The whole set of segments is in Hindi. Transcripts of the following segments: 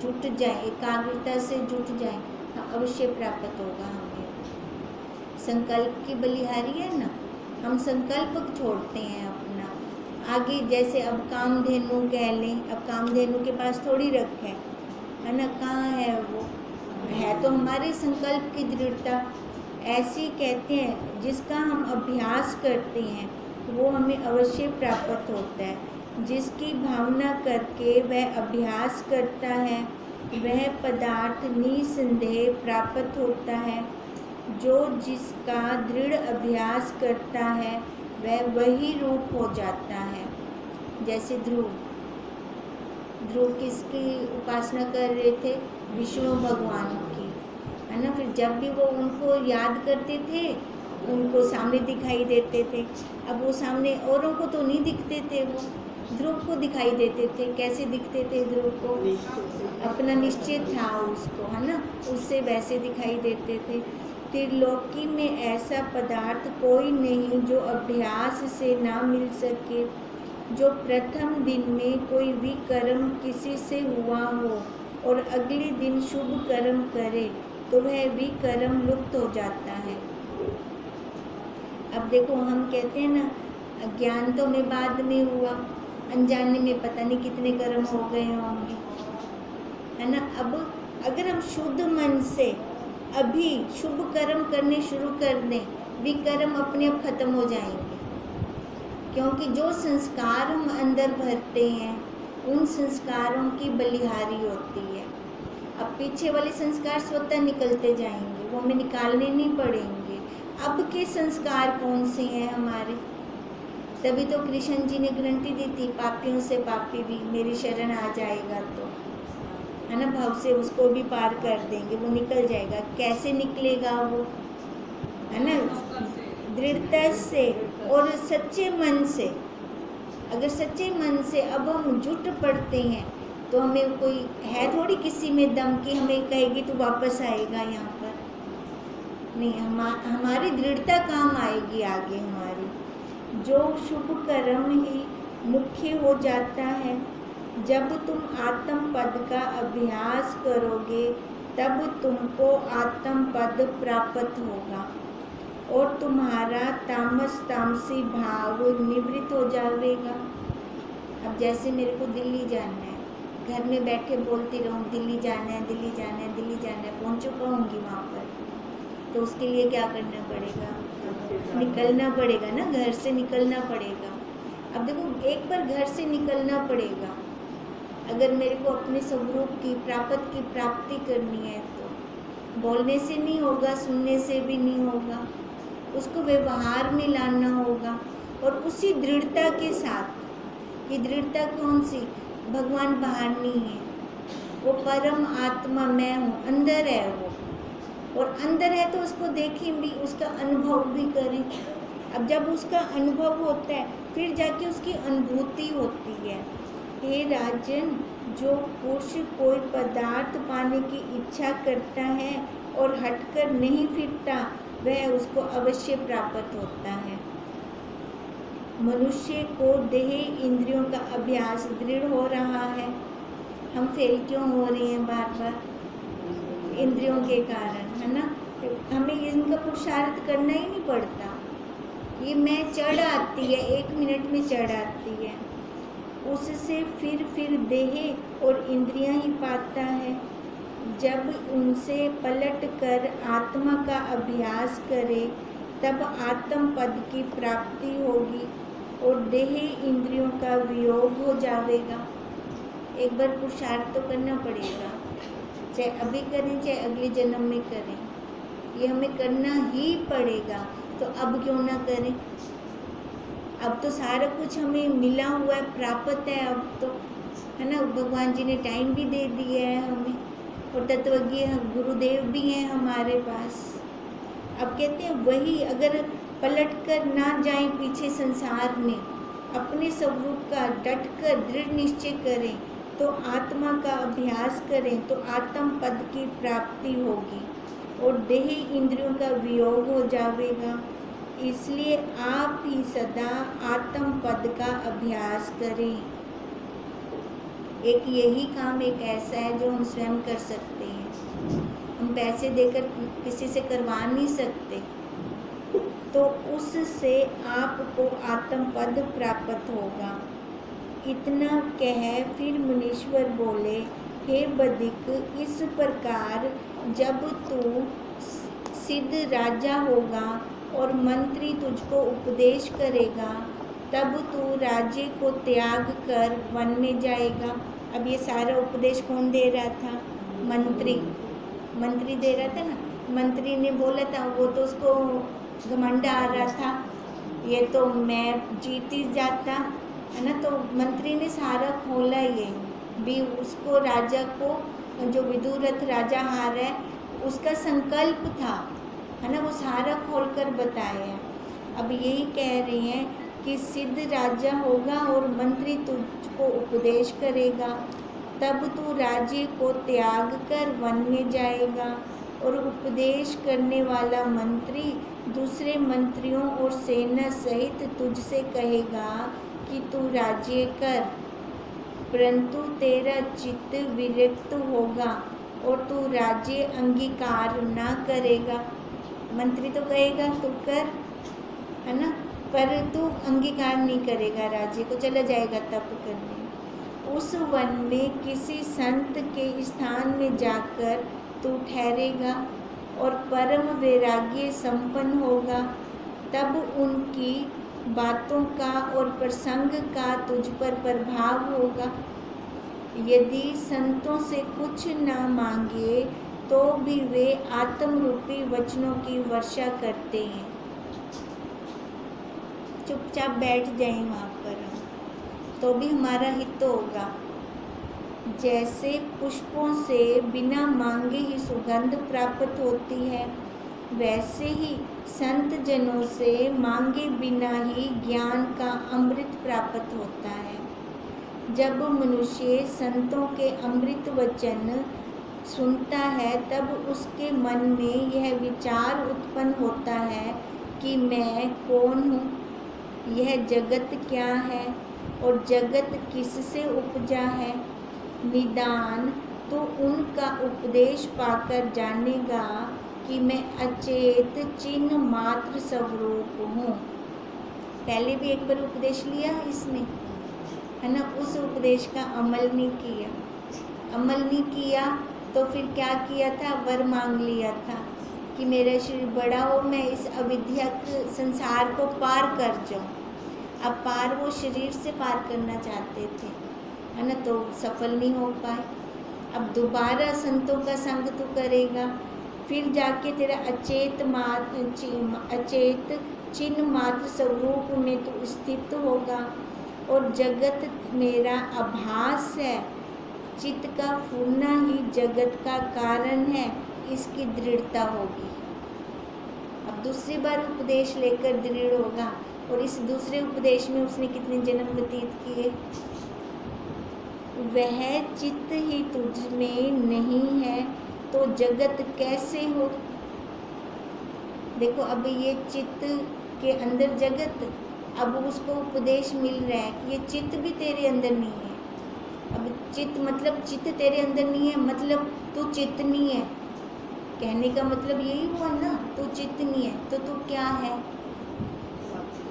जुट जाए, एकाग्रता से जुट जाए, अवश्य प्राप्त होगा हमें। संकल्प की बलिहारी है ना, हम संकल्प छोड़ते हैं अपना। आगे जैसे अब कामधेनु कह लें, अब कामधेनु के पास थोड़ी रखे है ना, कहाँ है वो, है तो हमारे संकल्प की दृढ़ता। ऐसी कहते हैं जिसका हम अभ्यास करते हैं वो हमें अवश्य प्राप्त होता है। जिसकी भावना करके वह अभ्यास करता है वह पदार्थ निसंदेह प्राप्त होता है। जो जिसका दृढ़ अभ्यास करता है वह वही रूप हो जाता है। जैसे ध्रुव किसकी उपासना कर रहे थे, विष्णु भगवान की, है ना। फिर जब भी वो उनको याद करते थे उनको सामने दिखाई देते थे। अब वो सामने औरों को तो नहीं दिखते थे, वो ध्रुव को दिखाई देते थे। कैसे दिखते थे ध्रुव को, अपना निश्चय था उसको, है ना, उससे वैसे दिखाई देते थे। त्रिलोकी में ऐसा पदार्थ कोई नहीं जो अभ्यास से ना मिल सके। जो प्रथम दिन में कोई भी कर्म किसी से हुआ हो और अगले दिन शुभ कर्म करे तो वह भी कर्म लुप्त हो जाता है। अब देखो हम कहते हैं ना, ज्ञान तो में बाद में हुआ, अनजाने में पता नहीं कितने कर्म हो गए होंगे, है ना। अब अगर हम शुद्ध मन से अभी शुभ कर्म करने शुरू कर दें, विकर्म अपने आप खत्म हो जाएंगे। क्योंकि जो संस्कार हम अंदर भरते हैं उन संस्कारों की बलिहारी होती है। अब पीछे वाले संस्कार स्वतः निकलते जाएंगे, वो हमें निकालने नहीं पड़ेंगे। अब के संस्कार कौन से हैं हमारे, तभी तो कृष्ण जी ने गारंटी दी थी, पापियों से पापी भी मेरी शरण आ जाएगा तो, है ना, भाव से उसको भी पार कर देंगे, वो निकल जाएगा। कैसे निकलेगा वो, है ना, दृढ़ता से और सच्चे मन से। अगर सच्चे मन से अब हम जुट पड़ते हैं तो हमें कोई है थोड़ी किसी में दम कि हमें कहेगी तो वापस आएगा यहाँ पर, नहीं। हमारी दृढ़ता काम आएगी आगे हमारी। जो शुभ कर्म ही मुख्य हो जाता है। जब तुम आत्म पद का अभ्यास करोगे तब तुमको आत्म पद प्राप्त होगा और तुम्हारा तामसी भाव निवृत्त हो जाएगा। अब जैसे मेरे को दिल्ली जाना है, घर में बैठे बोलती रहूँ दिल्ली जाना है, दिल्ली जाना है, दिल्ली जाना है, पहुँच पाऊँगी वहाँ पर, तो उसके लिए क्या करना पड़ेगा, निकलना पड़ेगा ना, घर से निकलना पड़ेगा। अब देखो एक बार घर से निकलना पड़ेगा। अगर मेरे को अपने स्वरूप की प्राप्ति करनी है तो बोलने से नहीं होगा, सुनने से भी नहीं होगा, उसको व्यवहार में लाना होगा। और उसी दृढ़ता के साथ, ये दृढ़ता कौन सी, भगवान बाहर नहीं है, वो परम आत्मा मैं हूँ, अंदर है वो, और अंदर है तो उसको देखें भी, उसका अनुभव भी करें। अब जब उसका अनुभव होता है फिर जाके उसकी अनुभूति होती है। हे राजन, जो पुरुष कोई पदार्थ पाने की इच्छा करता है और हटकर नहीं फिरता वह उसको अवश्य प्राप्त होता है। मनुष्य को देह इंद्रियों का अभ्यास दृढ़ हो रहा है। हम फेल क्यों हो रहे हैं बार बार, इंद्रियों के कारण, है ना। हमें इनका पुरुषार्थ करना ही नहीं पड़ता, ये मैं चढ़ आती है, 1 मिनट में चढ़ आती है, उससे फिर देह और इंद्रियां ही पाता है। जब उनसे पलट कर आत्मा का अभ्यास करे तब आत्म पद की प्राप्ति होगी और देह इंद्रियों का वियोग हो जाएगा। एक बार पुरुषार्थ तो करना पड़ेगा, चाहे अभी करें चाहे अगले जन्म में करें, ये हमें करना ही पड़ेगा। तो अब क्यों ना करें, अब तो सारा कुछ हमें मिला हुआ है, प्राप्त है अब तो, है ना। भगवान जी ने टाइम भी दे दिया है हमें और तत्वज्ञ गुरुदेव भी हैं हमारे पास। अब कहते हैं वही अगर पलट कर ना जाएं पीछे संसार में, अपने स्वरूप का डट कर दृढ़ निश्चय करें तो आत्मा का अभ्यास करें तो आत्म पद की प्राप्ति होगी और देह इंद्रियों का वियोग हो जाएगा। इसलिए आप ही सदा आत्म पद का अभ्यास करें। एक यही काम एक ऐसा है जो हम स्वयं कर सकते हैं। हम पैसे देकर किसी से करवा नहीं सकते, तो उससे आपको आत्मपद प्राप्त होगा। इतना कह फिर मुनीश्वर बोले, हे बदिक, इस प्रकार जब तू सिद्ध राजा होगा और मंत्री तुझको उपदेश करेगा, तब तू राज्य को त्याग कर वन में जाएगा। अब ये सारा उपदेश कौन दे रहा था? मंत्री दे रहा था ना। मंत्री ने बोला था, वो तो उसको घमंड आ रहा था, ये तो मैं जीत ही जाता है ना। तो मंत्री ने सारा खोला, ये भी उसको राजा को, जो विदुरथ राजा हार है उसका संकल्प था, है ना, वो सारा खोलकर बताया। अब यही कह रहे हैं कि सिद्ध राजा होगा और मंत्री तुझको उपदेश करेगा, तब तू राज्य को त्याग कर वन में जाएगा। और उपदेश करने वाला मंत्री दूसरे मंत्रियों और सेना सहित तुझसे कहेगा कि तू राज्य कर, परंतु तेरा चित्त विरक्त होगा और तू राज्य अंगीकार ना करेगा। मंत्री तो कहेगा तू कर, है ना, पर तू अंगीकार नहीं करेगा राज्य को, चला जाएगा तप करने। उस वन में किसी संत के स्थान में जाकर तू ठहरेगा और परम वैराग्य संपन्न होगा, तब उनकी बातों का और प्रसंग का तुझ पर प्रभाव होगा। यदि संतों से कुछ न मांगे तो भी वे आत्मरूपी वचनों की वर्षा करते हैं। चुपचाप बैठ जाएं वहाँ पर, तो भी हमारा हित होगा। जैसे पुष्पों से बिना मांगे ही सुगंध प्राप्त होती है, वैसे ही संत जनों से मांगे बिना ही ज्ञान का अमृत प्राप्त होता है। जब मनुष्य संतों के अमृत वचन सुनता है, तब उसके मन में यह विचार उत्पन्न होता है कि मैं कौन हूँ, यह जगत क्या है और जगत किससे उपजा है। निदान तो उनका उपदेश पाकर जानेगा कि मैं अचेत चिन्ह मात्र स्वरूप हूँ। पहले भी एक बार उपदेश लिया इसने, है ना, उस उपदेश का अमल नहीं किया तो फिर क्या किया था? वर मांग लिया था कि मेरा शरीर बड़ा हो, मैं इस अविद्या संसार को पार कर जाऊँ। अब पार वो शरीर से पार करना चाहते थे, है ना, तो सफल नहीं हो पाए। अब दोबारा संतों का संग तू करेगा, फिर जाके तेरा अचेत चिन्ह मात्र स्वरूप में तू स्थित होगा और जगत मेरा आभास है, चित्त का फूलना ही जगत का कारण है, इसकी दृढ़ता होगी। अब दूसरी बार उपदेश लेकर दृढ़ होगा, और इस दूसरे उपदेश में उसने कितने जन्म व्यतीत किए? वह चित्त ही तुझ में नहीं है तो जगत कैसे हो? देखो, अब ये चित्त के अंदर जगत, अब उसको उपदेश मिल रहा है कि ये चित्त भी तेरे अंदर नहीं है। अब चित्त मतलब चित्त तेरे अंदर नहीं है, मतलब तू चित्त नहीं है। कहने का मतलब यही हुआ ना, तू चित्त नहीं है तो तू क्या है?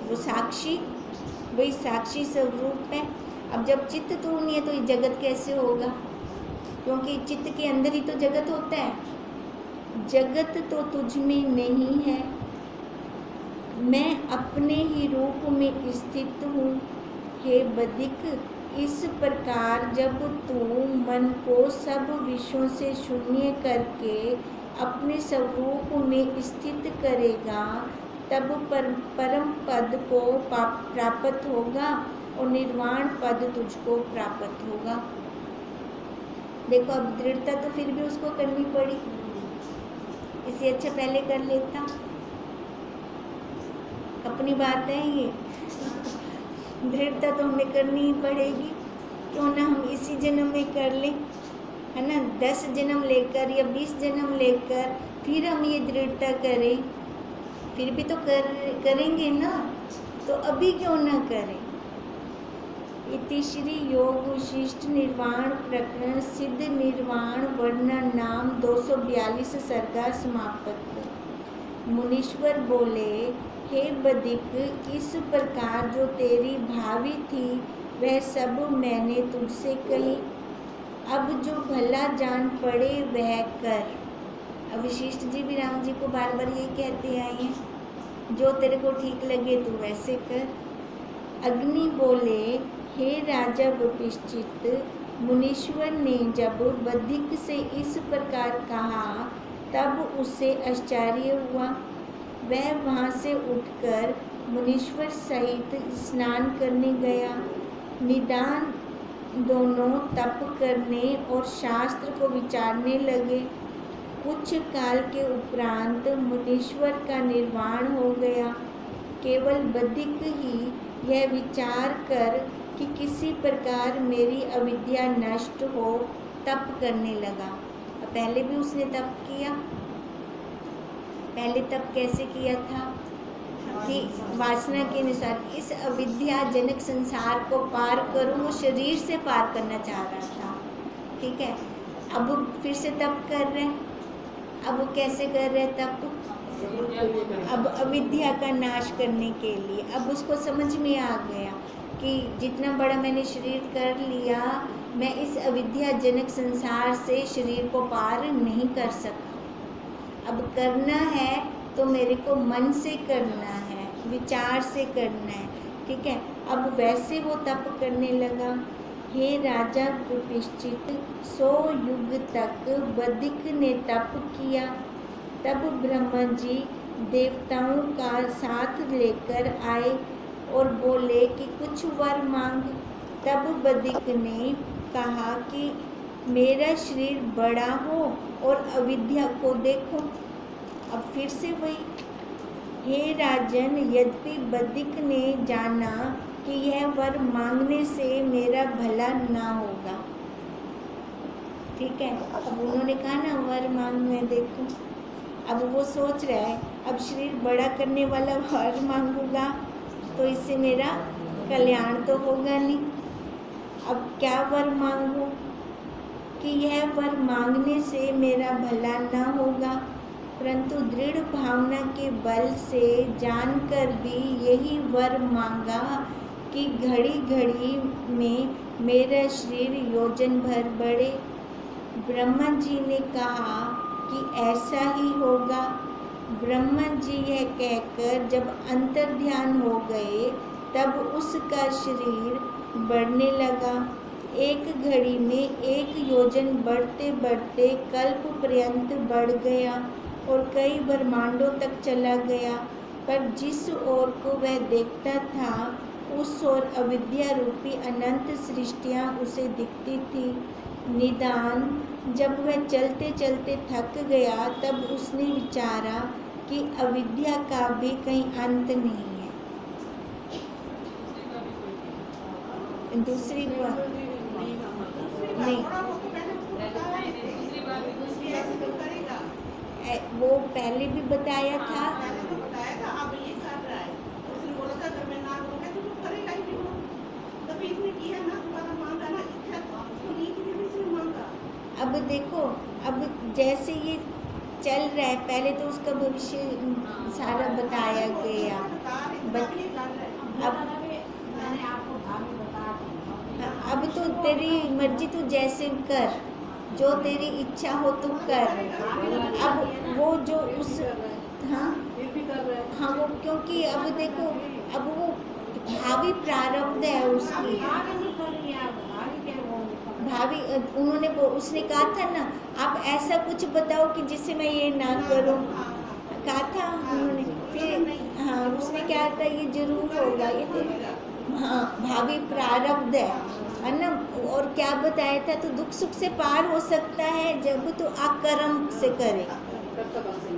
वो साक्षी, वही साक्षी स्वरूप है। अब जब चित्त तू नहीं है तो ये जगत कैसे होगा? क्योंकि चित्त के अंदर ही तो जगत होता है। जगत तो तुझ में नहीं है, मैं अपने ही रूप में स्थित हूँ। हे बदिक, इस प्रकार जब तू मन को सब विषयों से शून्य करके अपने स्वरूप में स्थित करेगा, तब परम पद को प्राप्त होगा और निर्वाण पद तुझको प्राप्त होगा। देखो, अब दृढ़ता तो फिर भी उसको करनी पड़ी, इससे अच्छा पहले कर लेता। अपनी बात है ये, दृढ़ता तो हमें करनी ही पड़ेगी। क्यों ना हम इसी जन्म में कर लें, है ना, 10 जन्म लेकर या 20 जन्म लेकर फिर हम ये दृढ़ता करें, फिर भी तो करेंगे ना, तो अभी क्यों ना करें? इति श्री योग वशिष्ठ निर्वाण प्रकरण सिद्ध निर्वाण वर्णन नाम 242 सर्गा समाप्त। मुनीश्वर बोले, हे बदिक, इस प्रकार जो तेरी भावी थी वह सब मैंने तुझसे कही। अब जो भला जान पड़े वह कर। अब वशिष्ठ जी भी राम जी को बार बार यही कहते आए हैं, जो तेरे को ठीक लगे तू वैसे कर। अग्नि बोले, हे राजा वशिष्ठ, मुनीश्वर ने जब बदिक से इस प्रकार कहा तब उसे आश्चर्य हुआ। वह वहाँ से उठकर मुनीश्वर सहित स्नान करने गया। निदान दोनों तप करने और शास्त्र को विचारने लगे। कुछ काल के उपरांत मुनीश्वर का निर्वाण हो गया। केवल बदिक ही यह विचार कर कि किसी प्रकार मेरी अविद्या नष्ट हो तप करने लगा। पहले भी उसने तप किया। पहले तप कैसे किया था कि वासना के अनुसार इस अविद्याजनक संसार को पार करूं, वो शरीर से पार करना चाह रहा था। ठीक है, अब फिर से तप कर रहे हैं। अब वो कैसे कर रहे तप? अब अविद्या का नाश करने के लिए। अब उसको समझ में आ गया कि जितना बड़ा मैंने शरीर कर लिया, मैं इस अविद्याजनक संसार से शरीर को पार नहीं कर सका। अब करना है तो मेरे को मन से करना है, विचार से करना है। ठीक है, अब वैसे वो तप करने लगा। हे राजा वशिष्ठ, 100 युग तक बदिक ने तप किया। तब ब्रह्मा जी देवताओं का साथ लेकर आए और बोले कि कुछ वर मांग। तब बदिक ने कहा कि मेरा शरीर बड़ा हो और अविद्या को देखो। अब फिर से वही, हे राजन, यद्यपि बदिक ने जाना कि यह वर मांगने से मेरा भला ना होगा। ठीक है, अब उन्होंने कहा ना वर मांग मैं देखूं। अब वो सोच रहा है अब शरीर बड़ा करने वाला वर मांगूंगा तो इससे मेरा कल्याण तो होगा नहीं। अब क्या वर मांगूं कि यह वर मांगने से मेरा भला ना होगा, परंतु दृढ़ भावना के बल से जानकर भी यही वर मांगा कि घड़ी घड़ी में मेरा शरीर योजन भर बढ़े। ब्रह्मा जी ने कहा कि ऐसा ही होगा। ब्रह्मा जी यह कहकर जब अंतर ध्यान हो गए तब उसका शरीर बढ़ने लगा। एक घड़ी में 1 योजन बढ़ते बढ़ते कल्प पर्यंत बढ़ गया और कई ब्रह्मांडों तक चला गया। पर जिस ओर को वह देखता था उस ओर अविद्या रूपी अनंत सृष्टियाँ उसे दिखती थी। निदान जब वह चलते चलते थक गया तब उसने विचारा कि अविद्या का भी कहीं अंत नहीं है। दूसरी बात नहीं, वो पहले भी बताया था। अब ये कर रहा है, उसने बोला था अगर मैं ना करूँगा तो तू करेगा ही क्यों? तभी इसने किया ना, तुम्हारा मांगा ना, इच्छा उसको नहीं की भी इसने मांगा। अब देखो, अब जैसे ये चल रहा है, पहले तो उसका भविष्य सारा बताया गया। अब तो तेरी मर्जी, तू जैसे कर, जो तेरी इच्छा हो तो कर। अब वो जो उस हाँ वो क्योंकि अब देखो, अब वो भावी प्रारब्ध है उसकी। भावी उन्होंने उसने कहा था ना, आप ऐसा कुछ बताओ कि जिससे मैं ये ना करूं, कहा था उन्होंने। फिर हाँ, उसने क्या था, ये जरूर होगा, ये तो हाँ भावी प्रारब्ध है ना। और क्या बताया था, तो दुख सुख से पार हो सकता है जब तो अकर्म से करे,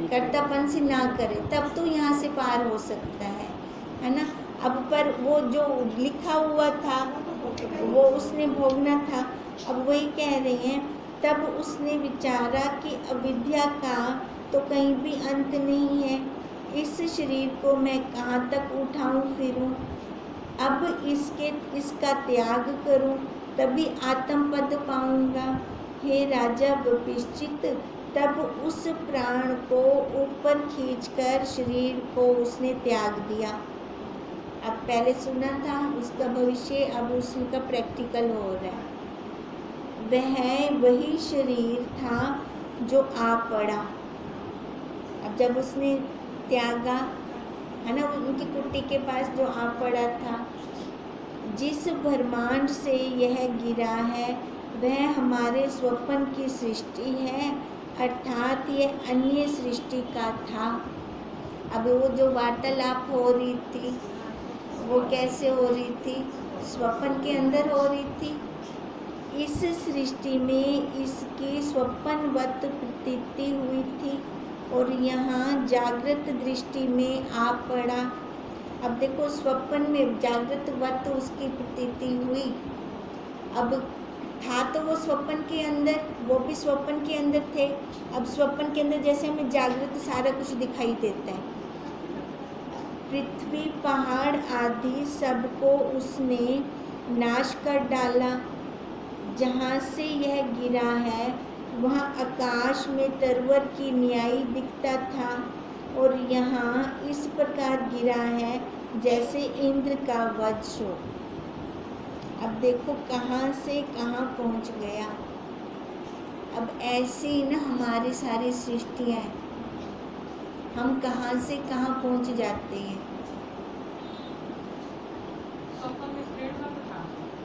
कर्तापन से ना करे, तब तो यहाँ से पार हो सकता है ना। अब पर वो जो लिखा हुआ था वो उसने भोगना था। अब वही कह रहे हैं, तब उसने विचारा कि अविद्या का तो कहीं भी अंत नहीं है, इस शरीर को मैं कहाँ तक उठाऊं फिरूं। अब इसका त्याग करूं तभी आत्मपद पाऊंगा। हे राजा वपिश्चित, तब उस प्राण को ऊपर खींचकर शरीर को उसने त्याग दिया। अब पहले सुना था उसका भविष्य, अब उसका प्रैक्टिकल हो रहा है। वह वही शरीर था जो आ पड़ा। अब जब उसने त्यागा, है ना, उनकी कुट्टी के पास जो आ पड़ा था, जिस ब्रह्मांड से यह गिरा है वह हमारे स्वप्न की सृष्टि है, अर्थात ये अन्य सृष्टि का था। अब वो जो वार्तालाप हो रही थी वो कैसे हो रही थी? स्वप्न के अंदर हो रही थी। इस सृष्टि में इसकी स्वप्नवत प्रतीति हुई थी और यहाँ जागृत दृष्टि में आ पड़ा। अब देखो स्वप्न में जागृतवत उसकी प्रतीति हुई। अब था तो वो स्वप्न के अंदर, वो भी स्वप्न के अंदर थे। अब स्वप्न के अंदर जैसे हमें जागृत सारा कुछ दिखाई देता है, पृथ्वी पहाड़ आदि सबको उसने नाश कर डाला। जहाँ से यह गिरा है वहाँ आकाश में तरवर की न्याय दिखता था और यहाँ इस प्रकार गिरा है जैसे इंद्र का वज्र हो। अब देखो कहाँ से कहाँ पहुँच गया। अब ऐसे ही ना हमारी सारी सृष्टियाँ हैं, हम कहाँ से कहाँ पहुँच जाते हैं।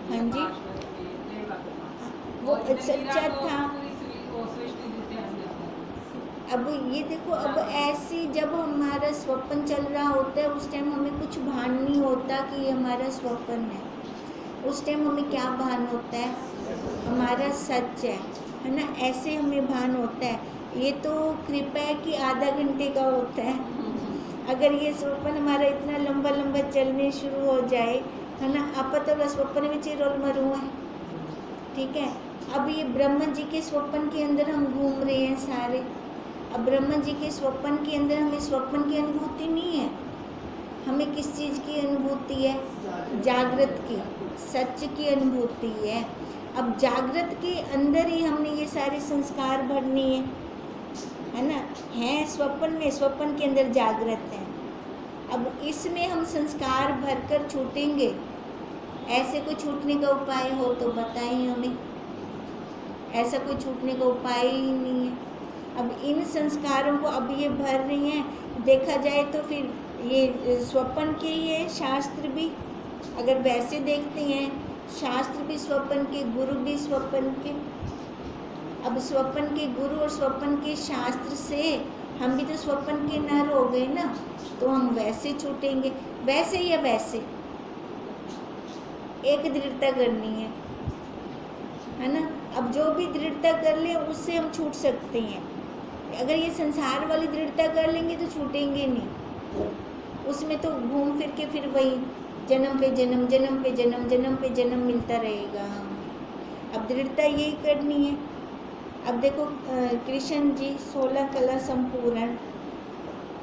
हाँ जी, वो सच्चा था। अब ये देखो, अब ऐसी जब हमारा स्वप्न चल रहा होता है उस टाइम हमें कुछ भान नहीं होता कि ये हमारा स्वप्न है। उस टाइम हमें क्या भान होता है? हमारा सच है ना, ऐसे हमें भान होता है। ये तो कृपा है कि आधा घंटे का होता है। अगर ये स्वप्न हमारा इतना लंबा लंबा चलने शुरू हो जाए, है ना, आप तो स्वप्न में चिरोल मरू है, ठीक है। अब ये ब्रह्म जी के स्वप्न के अंदर हम घूम रहे हैं सारे। अब ब्रह्म जी के स्वप्न के अंदर हमें स्वप्न की अनुभूति नहीं है, हमें किस चीज़ की अनुभूति है? जागृत की, सच की अनुभूति है। अब जागृत के अंदर ही हमने ये सारे संस्कार भरने है ना, हैं स्वप्न में, स्वप्न के अंदर जागृत है। अब इसमें हम संस्कार भरकर छूटेंगे। ऐसे कोई छूटने का उपाय हो तो बताएं हमें। ऐसा कोई छूटने का उपाय ही नहीं है। अब इन संस्कारों को अब ये भर रही हैं। देखा जाए तो फिर ये स्वप्न के ही है, शास्त्र भी अगर वैसे देखते हैं, शास्त्र भी स्वप्न के, गुरु भी स्वप्न के। अब स्वप्न के गुरु और स्वप्न के शास्त्र से हम भी तो स्वप्न के नर हो गए ना, तो हम वैसे छूटेंगे। वैसे या वैसे एक दृढ़ता करनी है ना। अब जो भी दृढ़ता कर ले उससे हम छूट सकते हैं। अगर ये संसार वाली दृढ़ता कर लेंगे तो छूटेंगे नहीं। उसमें तो घूम फिर के फिर वही जन्म पे जन्म, जन्म पे जन्म, जन्म पे जन्म मिलता रहेगा। अब दृढ़ता यही करनी है। अब देखो कृष्ण जी 16 कला संपूर्ण,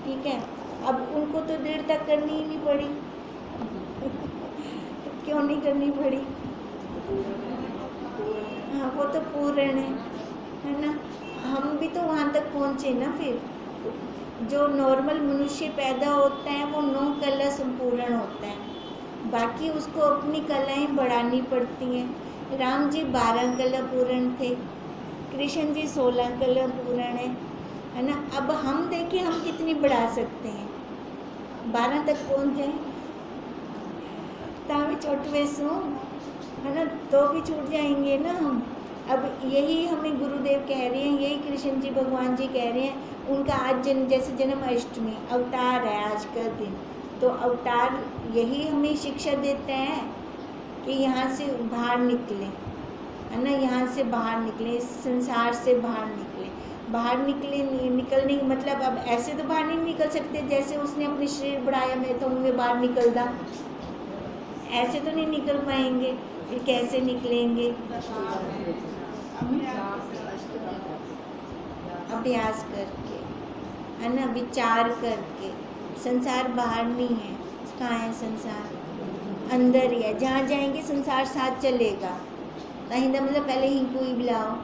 ठीक है। अब उनको तो दृढ़ता करनी ही नहीं पड़ी। क्यों नहीं करनी पड़ी? हाँ, वो तो पूर्ण है ना। हम भी तो वहाँ तक पहुँचे ना। फिर जो नॉर्मल मनुष्य पैदा होता है वो 9 कला संपूर्ण होता है, बाकी उसको अपनी कलाएं बढ़ानी पड़ती हैं। राम जी 12 कला पूर्ण थे, कृष्ण जी 16 कला पूर्ण है ना। अब हम देखें हम कितनी बढ़ा सकते हैं, 12 तक पहुँच जाए तावी चौटवे सो, है ना, तो भी छूट जाएंगे ना हम। अब यही हमें गुरुदेव कह रहे हैं, यही कृष्ण जी भगवान जी कह रहे हैं। उनका आज जैसे जन्माष्टमी अवतार है आज का दिन, तो अवतार यही हमें शिक्षा देता है कि यहाँ से बाहर निकले, है ना, यहाँ से बाहर निकले, इस संसार से बाहर निकले। बाहर निकलने का मतलब अब ऐसे तो बाहर नहीं निकल सकते जैसे उसने अपने शरीर बढ़ाया, मैं तो उनमें बाहर निकलदा, ऐसे तो नहीं निकल पाएंगे। फिर कैसे निकलेंगे? अभ्यास करके, है ना, विचार करके। संसार बाहर नहीं है, कहाँ है संसार? अंदर ही है, जहाँ जाएंगे संसार साथ चलेगा। ताहिंदा मतलब पहले ही कोई बुलाओ,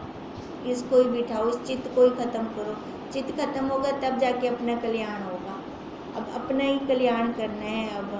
इसको ही बिठाओ, इस चित्त को ही खत्म करो। चित्त खत्म होगा तब जाके अपना कल्याण होगा। अब अपना ही कल्याण करना है अब।